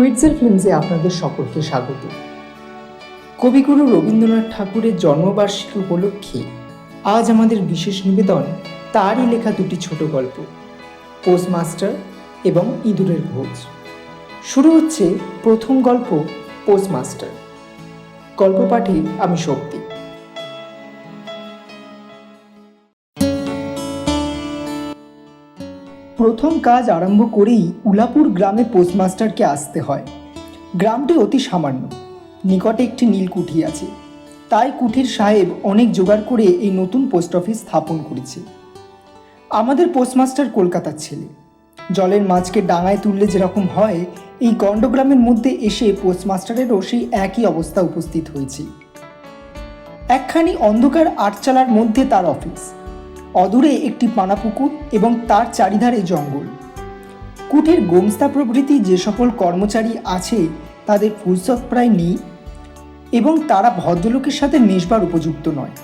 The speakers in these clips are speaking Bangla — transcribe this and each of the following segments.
কুইটজের ফিল্মসে আপনাদের সকলকে স্বাগত। কবিগুরু রবীন্দ্রনাথ ঠাকুরের জন্মবার্ষিকী উপলক্ষে আজ আমাদের বিশেষ নিবেদন তারই লেখা দুটি ছোট গল্প, পোস্টমাস্টার এবং ইঁদুরের ভোজ। শুরু হচ্ছে প্রথম গল্প, পোস্টমাস্টার। গল্প পাঠে আমি শক্তি। প্রথম কাজ আরম্ভ করেই উলাপুর গ্রামে পোস্টমাস্টারকে আসতে হয়। গ্রামটি অতি সামান্য, নিকটে একটি নীলকুঠি আছে। তাই কুঠির সাহেব অনেক জোগাড় করে এই নতুন পোস্ট অফিস স্থাপন করেছে। আমাদের পোস্টমাস্টার কলকাতার ছেলে। জলের মাছকে ডাঙায় তুললে যেরকম হয়, এই গণ্ডগ্রামের মধ্যে এসে পোস্টমাস্টারেরও সেই একই অবস্থা উপস্থিত হয়েছে। একখানি অন্ধকার আটচালার মধ্যে তার অফিস, অদূরে একটি পানাপুকুর এবং তার চারিধারে জঙ্গল। কুঠির গোমস্তা প্রভৃতি যে সকল কর্মচারী আছে তাদের ফুরসত প্রায় নেই এবং তারা ভদ্রলোকের সাথে মেশবার উপযুক্ত নয়।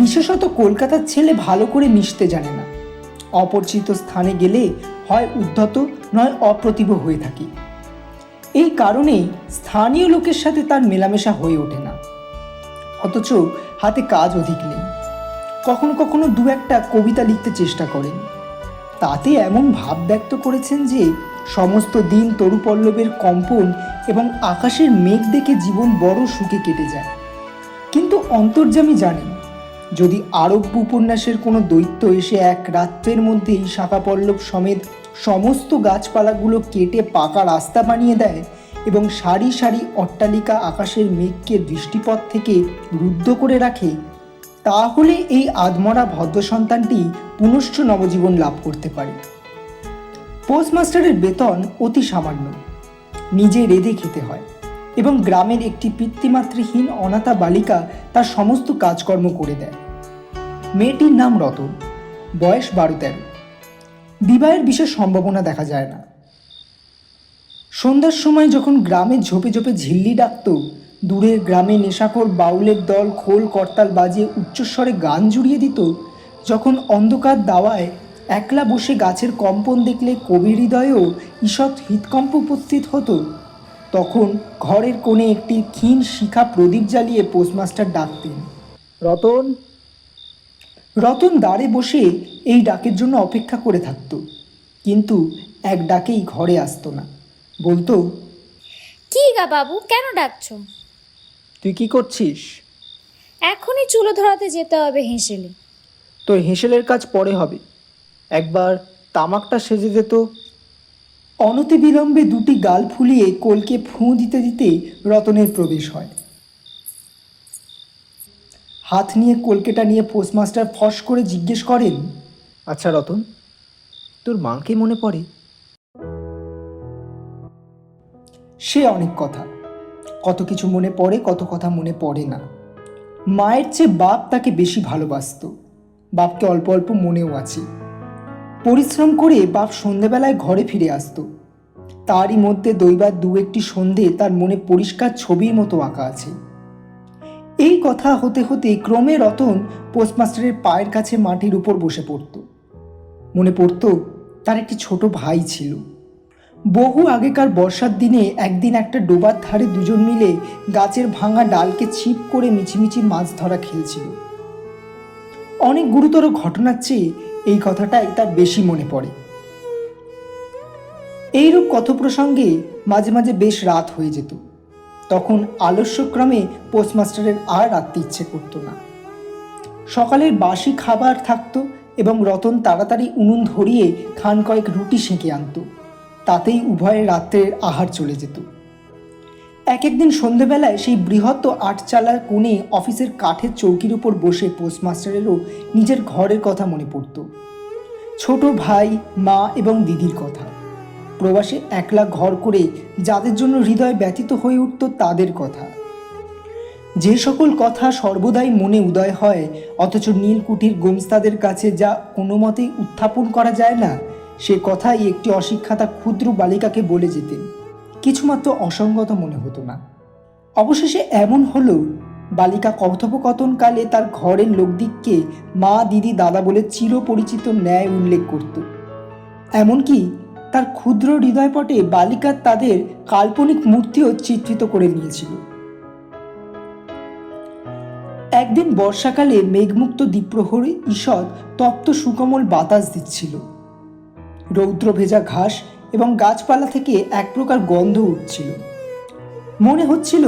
বিশেষত কলকাতার ছেলে ভালো করে মিশতে জানে না। অপরিচিত স্থানে গেলে হয় উদ্ধত নয় অপ্রতিভ হয়ে থাকে। এই কারণেই স্থানীয় লোকের সাথে তার মেলামেশা হয়ে ওঠে না। অথচ হাতে কাজ অধিক নেই। কখনো কখনো দু একটা কবিতা লিখতে চেষ্টা করেন। তাতে এমন ভাব ব্যক্ত করেছেন যে সমস্ত দিন তরুপল্লবের কম্পন এবং আকাশের মেঘ দেখে জীবন বড় সুখে কেটে যায়। কিন্তু অন্তর্যামী জানেন, যদি আরব্য উপন্যাসের কোনো দৈত্য এসে এক রাত্রের মধ্যেই শাখাপল্লব সমেত সমস্ত গাছপালাগুলো কেটে পাকা রাস্তা বানিয়ে দেয় এবং সারি সারি অট্টালিকা আকাশের মেঘকে দৃষ্টিপথ থেকে রুদ্ধ করে রাখে, তাহলে এই আধমরা ভদ্র সন্তানটি পুনশ্চ নবজীবন লাভ করতে পারে। পোস্টমাস্টারের বেতন অতি সামান্য, নিজে রেঁধে খেতে হয় এবং গ্রামের একটি পিতৃমাতৃহীন অনাথা বালিকা তার সমস্ত কাজকর্ম করে দেয়। মেয়েটির নাম রতন, বয়স 12-13। বিবাহের বিশেষ সম্ভাবনা দেখা যায় না। সন্ধ্যার সময় যখন গ্রামের ঝোপে ঝোপে ঝিল্লি ডাকত, দূরের গ্রামে নেশাখোর বাউলের দল খোল করতাল বাজিয়ে উচ্চস্বরে গান জুড়িয়ে দিত, যখন অন্ধকার দাওয়ায় একলা বসে গাছের কম্পন দেখলে কবির হৃদয়েও ঈষৎ হৃৎকম্প উপস্থিত হতো, তখন ঘরের কোণে একটি ক্ষীণ শিখা প্রদীপ জ্বালিয়ে পোস্টমাস্টার ডাকতেন, রতন। রতন দ্বারে বসে এই ডাকের জন্য অপেক্ষা করে থাকত, কিন্তু এক ডাকেই ঘরে আসতো না। বলতো, কি গা বাবু, কেন ডাকছো? তুই কি করছিস? এখনই চুলো ধরাতে যেতে হবে হেঁসেলে। তোর হেঁসেলের কাজ পরে হবে, একবার তামাকটা সেজে দে তো। অনতিবিলম্বে দুটি গাল ফুলিয়ে কোলকে ফুঁ দিতে দিতে রতনের প্রবেশ হয়। হাত নিয়ে কলকেটা নিয়ে পোস্টমাস্টার ফস করে জিজ্ঞেস করেন, আচ্ছা রতন, তোর মাকে মনে পড়ে? সে অনেক কথা, কত কিছু মনে পড়ে, কত কথা মনে পড়ে না। মায়ের চেয়ে বাপ তাকে বেশি ভালোবাসত। বাপকে অল্প অল্প মনেও আছে। পরিশ্রম করে বাপ সন্ধেবেলায় ঘরে ফিরে আসতো। তারই মধ্যে দৈবার দু একটি সন্ধে তার মনে পরিষ্কার ছবির মতো আঁকা আছে। এই কথা হতে হতে ক্রমে রতন পোস্টমাস্টারের পায়ের কাছে মাটির উপর বসে পড়ত। মনে পড়ত তার একটি ছোট ভাই ছিল। বহু আগেকার বর্ষার দিনে একদিন একটা ডোবার ধারে দুজন মিলে গাছের ভাঙা ডালকে ছিপ করে মিছিমিছি মাছ ধরা খেলছিল। অনেক গুরুতর ঘটনার চেয়ে এই কথাটাই তার বেশি মনে পড়ে। এইরূপ কথোপ্রসঙ্গে মাঝে মাঝে বেশ রাত হয়ে যেত। তখন আলস্যক্রমে পোস্টমাস্টারের আর রাখতে ইচ্ছে করত না। সকালের বাসি খাবার থাকতো এবং রতন তাড়াতাড়ি উনুন ধরিয়ে খান কয়েক রুটি সেঁকে আনত। তাতেই উভয়ের রাত্রের আহার চলে যেত। এক একদিন সন্ধেবেলায় সেই বৃহৎ আটচালার কোণে অফিসের কাঠের চৌকির উপর বসে পোস্টমাস্টারেরও নিজের ঘরের কথা মনে পড়ত। ছোট ভাই, মা এবং দিদির কথা। প্রবাসে একলা ঘর করে যাদের জন্য হৃদয় ব্যথিত হয়ে উঠত তাদের কথা। যে সকল কথা সর্বদাই মনে উদয় হয়, অথচ নীলকুঠির গোমস্তাদের কাছে যা কোনো মতেই উত্থাপন করা যায় না, সে কথাই একটি অশিক্ষাতা ক্ষুদ্র বালিকাকে বলে যেতেন। কিছুমাত্র অসঙ্গত মনে হতো না। অবশেষে এমন হলো, বালিকা কথোপকথনকালে তার ঘরের লোকদিককে মা, দিদি, দাদা বলে চিরপরিচিত ন্যায় উল্লেখ করত। এমনকি তার ক্ষুদ্র হৃদয়পটে বালিকা তাদের কাল্পনিক মূর্তিও চিত্রিত করে নিয়েছিল। একদিন বর্ষাকালে মেঘমুক্ত দ্বীপ্রহরে ঈষৎ তপ্ত সুকোমল বাতাস দিচ্ছিল। রৌদ্র ভেজা ঘাস এবং গাছপালা থেকে এক প্রকার গন্ধ উঠছিল। মনে হচ্ছিল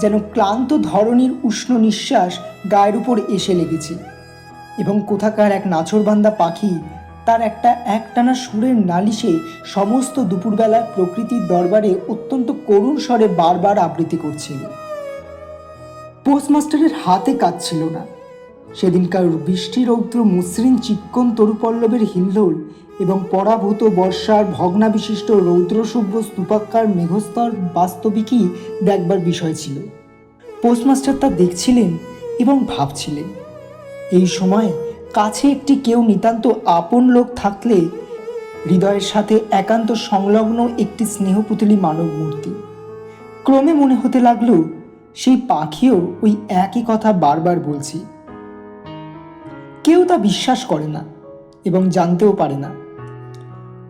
যেন ক্লান্ত ধরনীর উষ্ণ নিঃশ্বাস গায়ের উপর এসে লেগেছে এবং কোথাকার এক নাছোড়বান্দা পাখি তার একটানা সুরের নালিশে সমস্ত দুপুরবেলার প্রকৃতির দরবারে অত্যন্ত করুণ স্বরে বারবার আবৃত্তি করছিল। পোস্টমাস্টারের হাতে কাজ ছিল না। সেদিনকার বৃষ্টি রৌদ্র মসৃণ চিক্কন তরুপল্লবের হিল্লোল এবং পরাভূত বর্ষার ভগ্নাবিশিষ্ট রৌদ্রশুভ্র স্তূপাকার মেঘস্তর বাস্তবিকই দেখবার বিষয় ছিল। পোস্টমাস্টার তা দেখছিলেন এবং ভাবছিলেন। এই সময় কাছে একটি কেউ নিতান্ত আপন লোক থাকলে হৃদয়ের সাথে একান্ত সংলগ্ন একটি স্নেহপুতুলি মানব মূর্তি। ক্রমে মনে হতে লাগলো সেই পাখিও ওই একই কথা বারবার বলছি। কেউ তা বিশ্বাস করে না এবং জানতেও পারে না,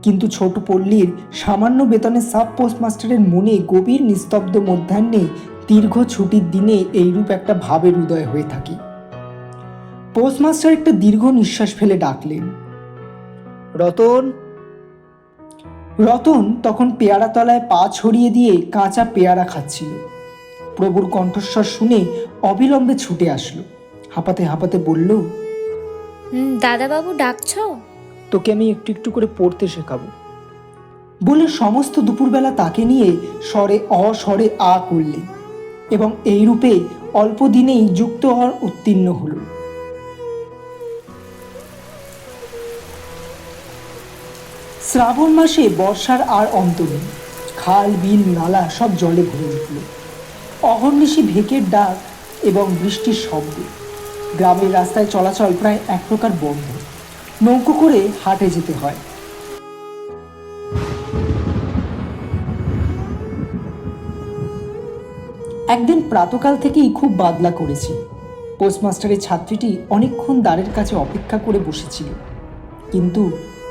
কিন্তু ছোট পল্লীর সামান্য বেতনের সাব পোস্টমাস্টারের মনে গভীর নিস্তব্ধ মধ্যাহ্নে দীর্ঘ ছুটির দিনে এইরূপ একটা ভাবের উদয় হয়ে থাকে। পোস্টমাস্টার একটা দীর্ঘ নিঃশ্বাস ফেলে ডাকলেন, রতন। রতন তখন পেয়ারা তলায় পা ছড়িয়ে দিয়ে কাঁচা পেয়ারা খাচ্ছিল। প্রভুর কণ্ঠস্বর শুনে অবিলম্বে ছুটে আসলো। হাঁপাতে হাঁপাতে বলল, দাদাবাবু ডাকছো? তোকে আমি একটু একটু করে পড়তে শেখাবো বলে সমস্ত দুপুরবেলা তাকে নিয়ে স্বরে অস্বরে আ করলেন এবং এই রূপে অল্প দিনেই যুক্ত হওয়ার উত্তীর্ণ হল। শ্রাবণ মাসে বর্ষার আর অন্ত নেই। খাল বিল নালা সব জলে ভরে উঠল। অহর্নিশি ভেকের ডাক এবং বৃষ্টির শব্দ। গ্রামের রাস্তায় চলাচল প্রায় এক প্রকার বন্ধ। নৌকো করে হাটে যেতে হয়। একদিন প্রাতকাল থেকেই খুব বাদলা করেছে। পোস্টমাস্টারের ছাত্রীটি অনেকক্ষণ দ্বারের কাছে অপেক্ষা করে বসেছিল, কিন্তু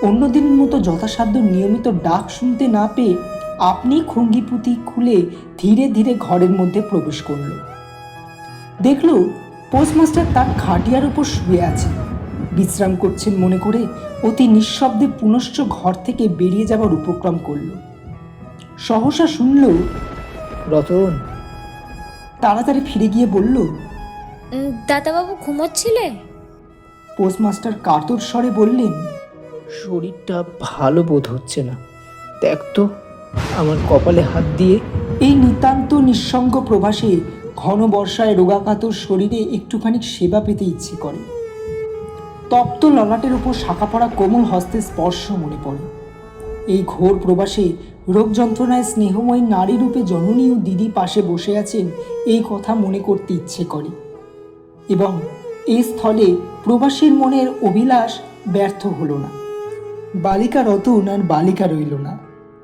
অন্য দিনের মতো যথাসাধ্য নিয়মিত ডাক শুনতে না পেয়ে আপনি খুঙ্গিপুতি খুলে ধীরে ধীরে ঘরের মধ্যে প্রবেশ করল। দেখল পোস্টমাস্টার তার খাটিয়ার উপর শুয়ে আছে, বিশ্রাম করছেন মনে করে অতি নিঃশব্দে পুনশ্চ ঘর থেকে বেরিয়ে যাবার উপক্রম করল। সহসা শুনল, রতন। তাড়াতাড়ি ফিরে গিয়ে বলল, দাদাবাবু ঘুমোচ্ছিলে? পোস্টমাস্টার কাতর স্বরে বললেন, শরীরটা ভালো বোধ হচ্ছে না, দেখ তো আমার কপালে হাত দিয়ে। এই নিতান্ত নিঃসঙ্গ প্রবাসে ঘন বর্ষায় রোগাকাতর শরীরে একটুখানি সেবা পেতে ইচ্ছে করে। তপ্ত ললাটের উপর শাখা পড়া কোমল হস্তের স্পর্শ মনে পড়ে। এই ঘোর প্রবাসে রোগ যন্ত্রণায় স্নেহময়ী নারী রূপে জননী ও দিদি পাশে বসে আছেন এই কথা মনে করতে ইচ্ছে করে, এবং এই স্থলে প্রবাসীর মনের অভিলাষ ব্যর্থ হলো না। বালিকা রতন আর বালিকা রইল না।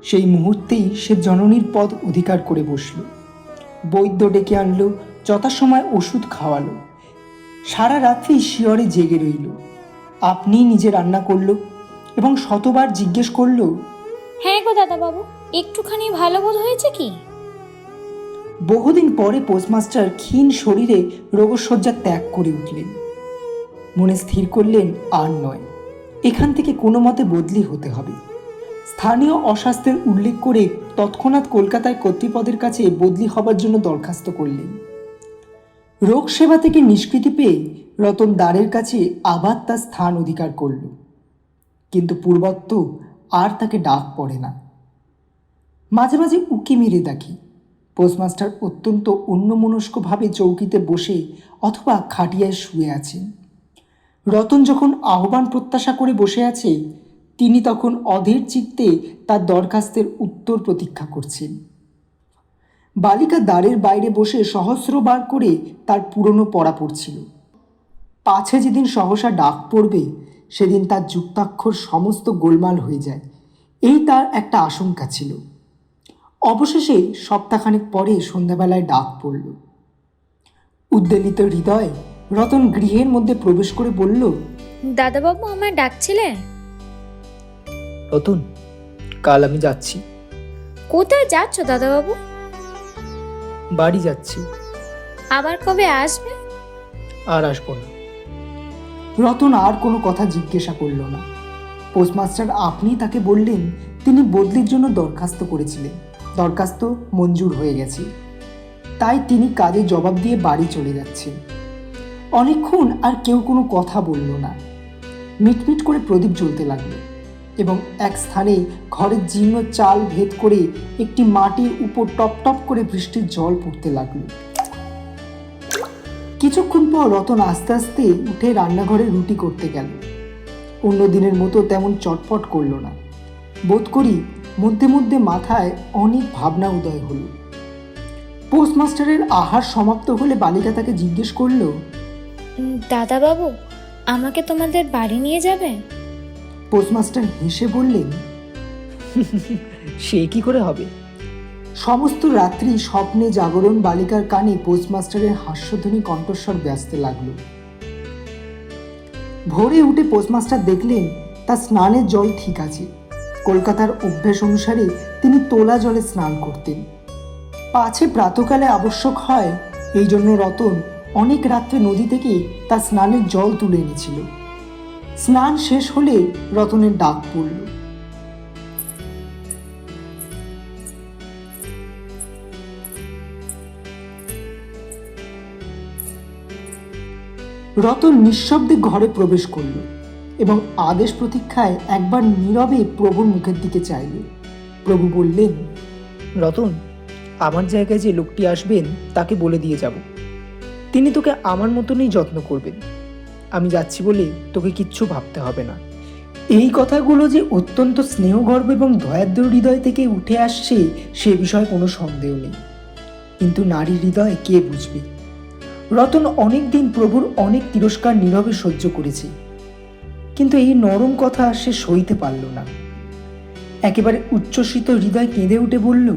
সেই মুহূর্তেই সে জননীর পদ অধিকার করে বসল। বৈদ্য ডেকে আনলো, যথাসময় ওষুধ খাওয়ালো। সারা রাত্রি শিয়রে জেগে রইল। আপনি নিজে রান্না করলো এবং শতবার জিজ্ঞেস করলো, হ্যাঁ গো দাদাবাবু, একটুখানি ভালো বোধ হয়েছে কি? বহুদিন পরে পোস্টমাস্টার ক্ষীণ শরীরে রোগশয্যা ত্যাগ করে উঠলেন। মনে স্থির করলেন, আর নয়, এখান থেকে কোনো মতে বদলি হতে হবে। স্থানীয় অস্বাস্থ্যের উল্লেখ করে তৎক্ষণাৎ কলকাতায় কর্তৃপদের কাছে বদলি হবার জন্য দরখাস্ত করলেন। রোগ সেবা থেকে নিষ্কৃতি পেয়ে রতন দ্বারের কাছে আবার তার স্থান অধিকার করল, কিন্তু পূর্বত্ব আর তাকে ডাক পড়ে না। মাঝে মাঝে উকি মেরে দেখি পোস্টমাস্টার অত্যন্ত অন্যমনস্কভাবে চৌকিতে বসে অথবা খাটিয়ায় শুয়ে আছেন। রতন যখন আহ্বান প্রত্যাশা করে বসে আছে, তিনি তখন অধীর চিত্তে তার দরখাস্তের উত্তর প্রতীক্ষা করছেন। বালিকা দ্বারের বাইরে বসে সহস্রবার করে তার পুরনো পড়া পড়ছিল। পাছে যেদিন সহসা ডাক পড়বে, সেদিন তার যুক্তাক্ষর সমস্ত গোলমাল হয়ে যায়, এই তার একটা আশঙ্কা ছিল। অবশেষে সপ্তাহখানেক পরে সন্ধ্যাবেলায় ডাক পড়ল। উদ্বেলিত হৃদয় রতন গৃহের মধ্যে প্রবেশ করে বলল, দাদাবাবু আমায় ডাকছিলে? রতন, কাল আমি যাচ্ছি। কোথায় যাচ্ছ দাদাবাবু? বাড়ি যাচ্ছি। আবার কবে আসবে? আর আসবো না। রতন আর কোনো কথা জিজ্ঞাসা করল না। পোস্টমাস্টার আপনি তাকে বললেন তিনি বদলির জন্য দরখাস্ত করেছিলেন, দরখাস্ত মঞ্জুর হয়ে গেছে, তাই তিনি কাজে জবাব দিয়ে বাড়ি চলে যাচ্ছেন। অনেকক্ষণ আর কেউ কোনো কথা বলল না। মিটমিট করে প্রদীপ জ্বলতে লাগলো এবং এক স্থানে ঘরের জীর্ণ চাল ভেদ করে একটি মাটির উপর টপ টপ করে বৃষ্টির জল পড়তে লাগলো। কিছুক্ষণ পর রতন আস্তে আস্তে উঠে রান্নাঘরে রুটি করতে গেল। অন্য দিনের মতো তেমন চটপট করল না। বোধ করি মধ্যে মধ্যে মাথায় অনেক ভাবনা উদয় হলো। পোস্টমাস্টারের আহার সমাপ্ত হলে বালিকা তাকে জিজ্ঞেস করল, দাদাবাবু, আমাকে তোমাদের বাড়ি নিয়ে যাবে? পোস্টমাস্টার হেসে বললেন, সে কি করে হবে? সমস্ত রাত্রি স্বপ্নে জাগরণ বালিকার কানে পোস্টমাস্টারের হাস্যধ্বনি কণ্ঠস্বর ব্যস্ত লাগলো। ভোরে উঠে পোস্টমাস্টার দেখলেন তার স্নানের জল ঠিক আছে। কলকাতার অভ্যেস অনুসারে তিনি তোলা জলে স্নান করতেন। পাছে প্রাতকালে আবশ্যক হয়, এই জন্য রতন অনেক রাত্রে নদী থেকে তার স্নানের জল তুলে এনেছিল। স্নান শেষ হলে রতনের ডাক পড়ল। রতন নিঃশব্দে ঘরে প্রবেশ করল এবং আদেশ প্রতীক্ষায় একবার নীরবে প্রভুর মুখের দিকে চাইল। প্রভু বললেন, রতন, আমার জায়গায় যে লোকটি আসবেন তাকে বলে দিয়ে যাব। তিনি তোকে আমার মতনই যত্ন করবেন। আমি যাচ্ছি বলে তোকে কিচ্ছু ভাবতে হবে না। এই কথাগুলো যে অত্যন্ত স্নেহগর্ভ এবং দয়াদ্র হৃদয় থেকে উঠে আসছে সে বিষয়ে কোনো সন্দেহ নেই। কিন্তু নারীর হৃদয় কে বুঝবে? রতন অনেক দিন প্রভুর অনেক তিরস্কার নীরবে সহ্য করেছে, কিন্তু এই নরম কথা সে সইতে পারল না। একেবারে উচ্ছ্বসিত হৃদয় কেঁদে উঠে বলল,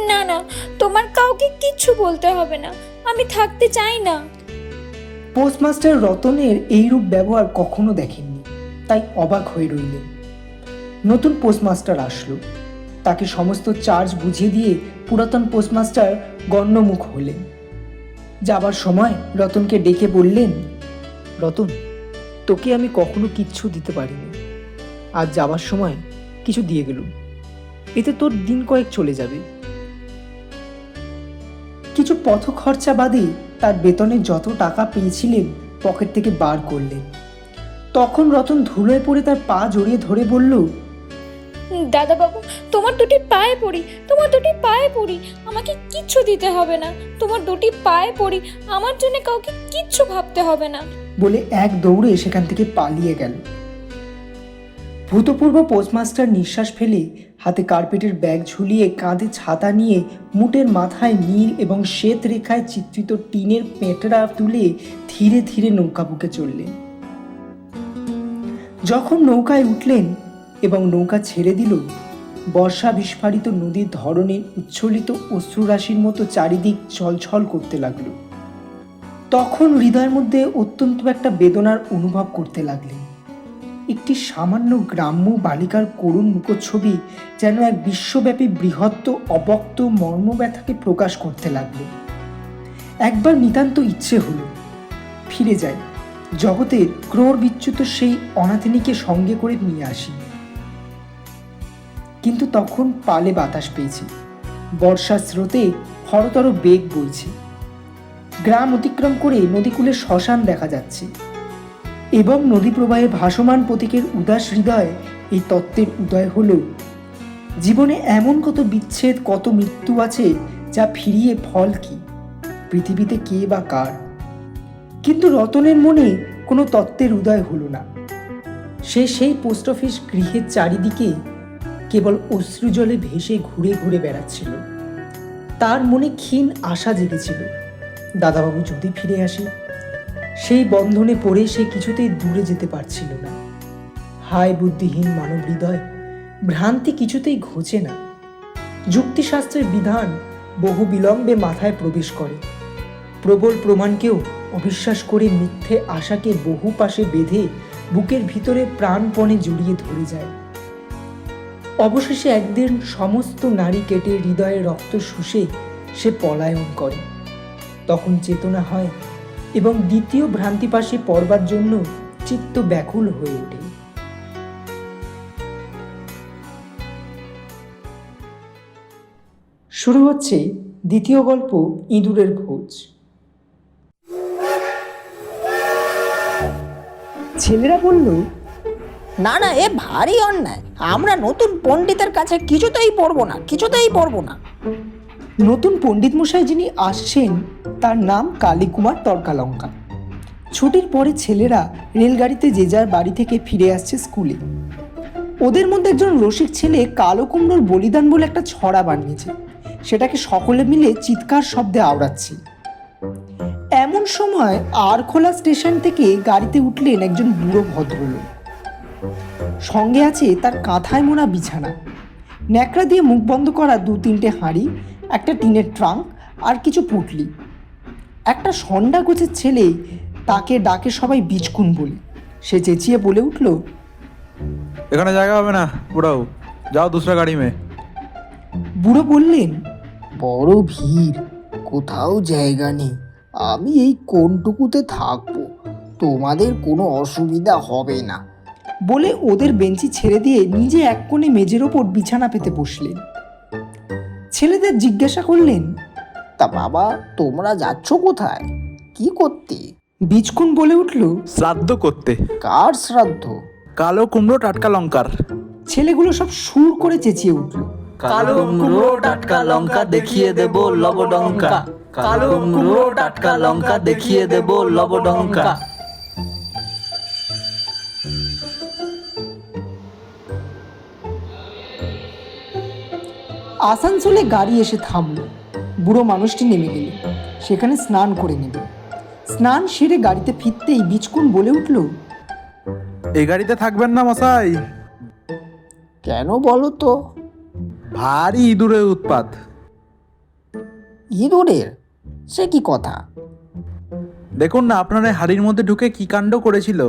না না, তোমার কাউকে কিচ্ছু বলতে হবে না, আমি থাকতে চাই না। পোস্টমাস্টার রতনের এইরূপ ব্যবহার কখনো দেখেননি, তাই অবাক হয়ে রইলেন। নতুন পোস্টমাস্টার আসলো। তাকে সমস্ত চার্জ বুঝিয়ে দিয়ে পুরাতন পোস্টমাস্টার গণ্যমুখ হলেন। যাবার সময় রতনকে ডেকে বললেন, রতন, তোকে আমি কখনো কিচ্ছু দিতে পারিনি, আজ যাবার সময় কিছু দিয়ে গেলুম, এতে তোর দিন কয়েক চলে যাবে। কিছু পথ খরচা বাদে তার বেতনে যত টাকা পেয়েছিলেন পকেট থেকে বার করলেন। তখন রতন ধুলোয় পড়ে তার পা জড়িয়ে ধরে বলল, দাদাবাবু, তোমার দুটি পায়ে পড়ি, তোমার দুটি পায়ে পড়ি, আমাকে কিচ্ছু দিতে হবে না, তোমার দুটি পায়ে পড়ি, আমার জন্য কাউকে কিচ্ছু ভাবতে হবে না। বলে এক দৌড়ে সেখান থেকে পালিয়ে গেল। ভূতপূর্ব পোস্টমাস্টার নিঃশ্বাস ফেলে হাতে কার্পেটের ব্যাগ ঝুলিয়ে কাঁধে ছাতা নিয়ে মুটের মাথায় নীল এবং শ্বেত রেখায় চিত্রিত টিনের পেঁটরা তুলে ধীরে ধীরে নৌকা বুকে চললেন। যখন নৌকায় উঠলেন এবং নৌকা ছেড়ে দিল, বর্ষা বিস্ফারিত নদীর ধরনের উচ্ছ্বলিত অশ্রুরাশির মতো চারিদিক ছলছল করতে লাগলো। তখন হৃদয়ের মধ্যে অত্যন্ত একটা বেদনার অনুভব করতে লাগলেন। একটি সামান্য গ্রাম্য বালিকার করুণ মুখচ্ছবি যেন এক বিশ্বব্যাপী বৃহত্ত অবক্ত মর্মব্যথাকে প্রকাশ করতে লাগলো। একবার নিতান্ত ইচ্ছে হলো ফিরে যায়, জগতের ক্রোড় বিচ্যুত সেই অনাথিনীকে সঙ্গে করে নিয়ে আসি। কিন্তু তখন পালে বাতাস পেয়েছে, বর্ষার স্রোতে খরতর বেগ বইছে। গ্রাম অতিক্রম করে নদীকূলে শ্মশান দেখা যাচ্ছে এবং নদী প্রবাহে ভাসমান প্রতীকের উদাস হৃদয় এই তত্ত্বের উদয় হলো, জীবনে এমন কত বিচ্ছেদ, কত মৃত্যু আছে যা ফিরিয়ে ফল কি, পৃথিবীতে কে বা কার। কিন্তু রতনের মনে কোনো তত্ত্বের উদয় হলো না। সে সেই পোস্ট অফিস গৃহের চারিদিকে কেবল অশ্রুজলে ভেসে ঘুরে ঘুরে বেড়াচ্ছিল। তার মনে ক্ষীণ আশা জেগেছিল, দাদাবাবু যদি ফিরে আসে। সেই বন্ধনে পড়ে সে কিছুতেই দূরে যেতে পারছিল না। হায় বুদ্ধিহীন মানব হৃদয়, ভ্রান্তি কিছুতেই ঘোচে না। যুক্তিশাস্ত্রের বিধান বহু বিলম্বে মাথায় প্রবেশ করে। প্রবল প্রমাণকেও অবিশ্বাস করে মিথ্যে আশাকে বহু পাশে বেঁধে বুকের ভিতরে প্রাণপণে জড়িয়ে ধরে যায়। অবশেষে একদিন সমস্ত নারী কেটে হৃদয়ে রক্ত শুষে সে পলায়ন করে। তখন চেতনা হয় এবং দ্বিতীয় ভ্রান্তিপাশে পড়বার জন্য চিত্ত ব্যাকুল হয়ে ওঠে। শুরু হচ্ছে দ্বিতীয় গল্প, ইঁদুরের ভোজ। ছেলেরা বলল, না না, এ ভারী অন্যায়। আমরা নতুন পণ্ডিতের কাছে কিছুতেই পড়বো না। নতুন পণ্ডিত মশাই যিনি আসছেন তার নাম কালীকুমার তর্কালঙ্কা। ছুটির পরে ছেলেরা রেলগাড়িতে যে যার বাড়ি থেকে ফিরে আসছে স্কুলে। ওদের মধ্যে একজন রসিক ছেলে কালো কুমড়োর বলিদান বলে একটা ছড়া বানিয়েছে, সেটাকে সকলে মিলে চিৎকার শব্দে আওড়াচ্ছে। এমন সময় আরখোলা স্টেশন থেকে গাড়িতে উঠলেন একজন বুড়ো ভদ্রলোক। সঙ্গে আছে তার কাঁথায় মোড়া বিছানা, ন্যাকড়া দিয়ে মুখ বন্ধ করা 2-3টে হাঁড়ি, একটা টিনের ট্রাঙ্ক আর কিছু পুটলি। একটা সন্ডা গোছের ছেলে, তাকে ডাকে সবাই বিচকুন বলে। সে চেঁচিয়ে বলে উঠল, এখানে জায়গা হবে না বুড়াও, যাও दूसरा গাড়ি মে। বুড়ো বললেন, বড় ভিড়, কোথাও জায়গা নেই। আমি এই কোনটুকুতে থাকবো, তোমাদের কোনো অসুবিধা হবে না। বলে ওদের বেঞ্চি ছেড়ে দিয়ে নিজে এক কোণে মেঝের ওপর বিছানা পেতে বসলেন। ছেলেদের জিজ্ঞাসা করলেন, তা বাবা, তোমরা যাচ্ছ কোথায়, কি করতে? বিচকুন বলে উঠল, শ্রাদ্ধ করতে। কার শ্রাদ্ধ? কালো কুমড়ো টাটকা লঙ্কার। ছেলেগুলো সব সুর করে চেঁচিয়ে উঠল, কালো কুমড়ো টাটকা লঙ্কা দেখিয়ে দেব লবডঙ্কা, কালো কুমড়ো টাটকা লঙ্কা দেখিয়ে দেব লবডঙ্কা। আসানসোলে গাড়ি এসে থামল। বুড়ো মানুষটি নেমে গেল, সেখানে স্নান করে নেবে। স্নান সেরে গাড়িতে ফিরতেই বিচকুন বলে উঠল, এই গাড়িতে থাকবেন না মশাই, কেন বলো তো? ভারী ইঁদুরের উৎপাত। ইঁদুরের? সে কি কথা? দেখুন না আপনার এই হাড়ির মধ্যে ঢুকে কি কাণ্ড করেছিল।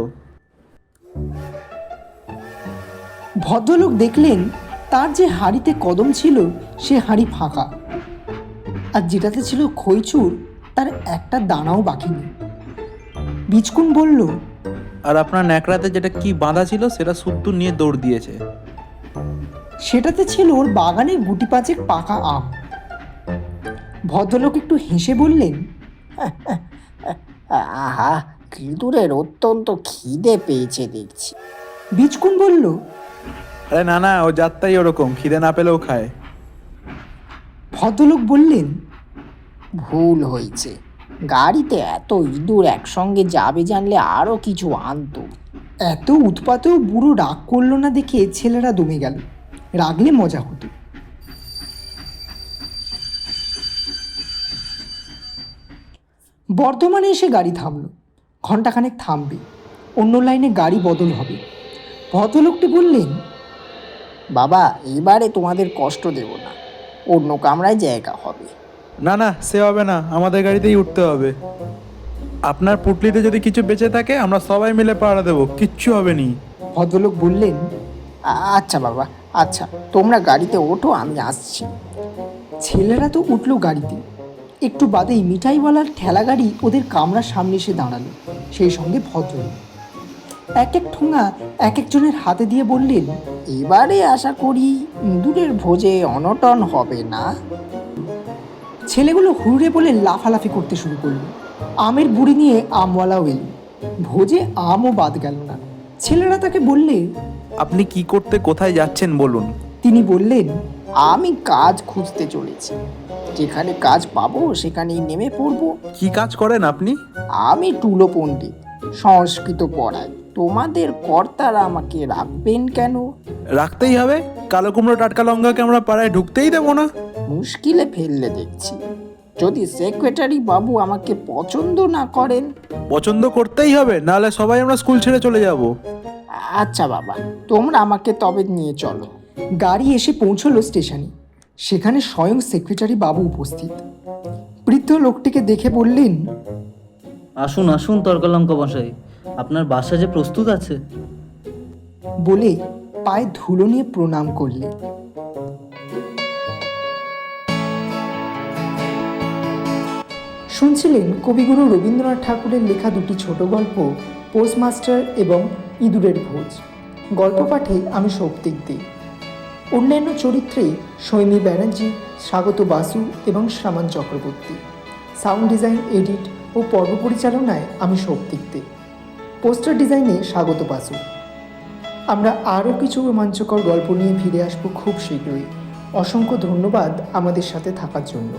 ভদ্রলোক দেখলেন তার যে হাঁড়িতে কদম ছিল সে হাঁড়ি ফাঁকা, আর যেটাতে ছিল খইচুর তার একটা দানাও বাকি নেই। বিচকুন বলল, আর আপনার ন্যাকড়াতে যেটা কি বাঁধা ছিল সেটা সুত্তু নিয়ে দৌড় দিয়েছে। সেটাতে ছিল ওর বাগানের গুটি পাঁচেক পাকা আম। ভদ্রলোক একটু হেসে বললেন, আহা, ইঁদুরের অত্যন্ত খিদে পেয়েছে দেখছি। বিচকুন বলল, আরে না না, ও যাত্রাই ওরকম, খিদে না পেলেও খায়। ভদ্রলোক বললেন, ভুল হয়েছে, গাড়িতে এত ইঁদুর একসঙ্গে যাবে জানলে আরো কিছু আনতো। এত উৎপাতেও বুড়ো রাগ করলো না দেখে ছেলেরা দমে গেল। রাগলে মজা হতো। বর্ধমানে এসে গাড়ি থামলো। ঘন্টাখানেক থামবে, অন্য লাইনে গাড়ি বদল হবে। ভদ্রলোকটি বললেন, বাবা, এবারে তোমাদের কষ্ট দেব না, অন্য কামরায় জায়গা হবে। না না, সে হবে না, আমাদের গাড়িতেই উঠতে হবে। আপনার পুটলিতে যদি কিছু বেঁচে থাকে আমরা সবাই মিলে পাহারা দেবো, কিচ্ছু হবে নি। ভদ্রলোক বললেন, আচ্ছা বাবা, আচ্ছা, তোমরা গাড়িতে ওঠো, আমি আসছি। ছেলেরা তো উঠলো গাড়িতে। একটু বাদেই মিঠাইওয়ালার ঠেলা গাড়ি ওদের কামরার সামনে এসে দাঁড়ালো, সেই সঙ্গে ভদ্রলোক। এক এক ঠোঙা এক একজনের হাতে দিয়ে বললেন, এবারে আশা করি ইঁদুরের ভোজে অনটন হবে না। ছেলেগুলো হুড়ে বলে লাফালাফি করতে শুরু করলো। আমের বুড়ি নিয়ে আমওয়ালাও এলো। ভোজে আমও বাদ গেল না। ছেলেরা তাকে বললে, আপনি কি করতে কোথায় যাচ্ছেন বলুন। তিনি বললেন, আমি কাজ খুঁজতে চলেছি, যেখানে কাজ পাবো সেখানেই নেমে পড়বো। কি কাজ করেন আপনি? আমি টুলো পণ্ডিত, সংস্কৃত পড়াই। তোমাদের কর্তারা আমাকে রাখবেন কেন? রাখতেই হবে, কালো কুমড়ো টাটকা লঙ্কাকে আমরা পাড়ায় ঢুকতেই দেবো না। মুশকিলে ফেললে দেখছি। যদি সেক্রেটারি বাবু আমাকে পছন্দ না করেন? পছন্দ করতেই হবে, নাহলে সবাই আমরা স্কুল ছেড়ে চলে যাব। আচ্ছা বাবা, তোমরা আমাকে তবে নিয়ে চলো। গাড়ি এসে পৌঁছলো স্টেশনে। সেখানে স্বয়ং সেক্রেটারি বাবু উপস্থিত। বৃদ্ধ লোকটিকে দেখে বললেন, আসুন আসুন তর্কলঙ্কা মশাই, আপনার বাসা যে প্রস্তুত আছে। বলে পায়ে ধুলো নিয়ে প্রণাম করলে। শুনছিলেন কবিগুরু রবীন্দ্রনাথ ঠাকুরের লেখা দুটি ছোট গল্প, পোস্টমাস্টার এবং ইঁদুরের ভোজ। গল্প পাঠে আমি সৌপ্তিক দে। অন্যান্য চরিত্রে সৈমী ব্যানার্জি, স্বাগত বাসু এবং Shyaman Chakraborty. Sound design, edit ও পর্ব পরিচালনায় আমি সৌপ্তিক দে। পোস্টার ডিজাইনে স্বাগত বাসু। আমরা আরও কিছু রোমাঞ্চকর গল্প নিয়ে ফিরে আসবো খুব শীঘ্রই। অসংখ্য ধন্যবাদ আমাদের সাথে থাকার জন্য।